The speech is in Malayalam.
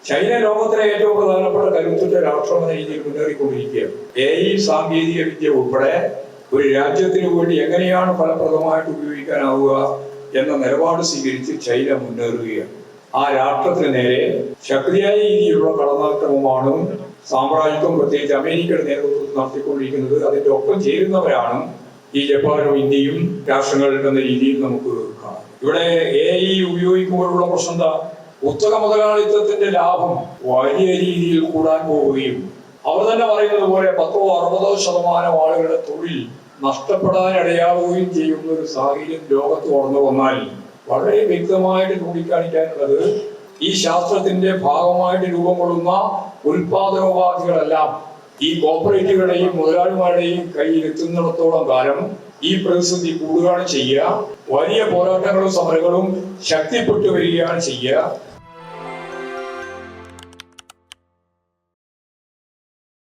ചൈന ലോകത്തിലെ ഏറ്റവും പ്രധാനപ്പെട്ട കരുത്തുറ്റ രാഷ്ട്രമെന്ന രീതിയിൽ മുന്നേറിക്കൊണ്ടിരിക്കുകയാണ്. AI സാങ്കേതിക വിദ്യ ഉൾപ്പെടെ ഒരു രാജ്യത്തിന് വേണ്ടി എങ്ങനെയാണ് ഫലപ്രദമായിട്ട് ഉപയോഗിക്കാനാവുക എന്ന നിലപാട് സ്വീകരിച്ച് ചൈന മുന്നേറുകയാണ്. ആ രാഷ്ട്രത്തിന് നേരെ ശക്തിയായ രീതിയിലുള്ള കടന്നാക്രമമാണ് സാമ്രാജ്യത്വം, പ്രത്യേകിച്ച് അമേരിക്കയുടെ നേതൃത്വത്തിൽ നടത്തിക്കൊണ്ടിരിക്കുന്നത്. അതിന്റെ ഒപ്പം ചേരുന്നവരാണ് ഈ ജപ്പാനും ഇന്ത്യയും രാഷ്ട്രങ്ങൾ എന്ന രീതിയിൽ നമുക്ക് കാണാം. ഇവിടെ AI ഉപയോഗിക്കുമ്പോഴുള്ള പ്രശ്നം എന്താ? പുസ്തക മുതലാളിത്തത്തിന്റെ ലാഭം വലിയ രീതിയിൽ കൂടാൻ പോവുകയും അവർ തന്നെ പറയുന്നത് പോലെ 10-60% ആളുകളുടെ തൊഴിൽ നഷ്ടപ്പെടാനിടയാവുകയും ചെയ്യുന്ന ഒരു സാഹചര്യം ലോകത്ത് വളർന്നു വന്നാൽ വളരെ വ്യക്തമായിട്ട് ചൂണ്ടിക്കാണിക്കാനുള്ളത് ഈ ശാസ്ത്രത്തിന്റെ ഭാഗമായിട്ട് രൂപം കൊള്ളുന്ന ഉൽപാദനോപാധികളെല്ലാം ഈ കോർപ്പറേറ്റുകളുടെയും മുതലാളിമാരുടെയും കയ്യിൽ എത്തുന്നിടത്തോളം കാലം ഈ പ്രതിസന്ധി കൂടുകയാണ് ചെയ്യുക. വലിയ പോരാട്ടങ്ങളും സമരങ്ങളും ശക്തിപ്പെട്ടു വരികയാണ് ചെയ്യുക.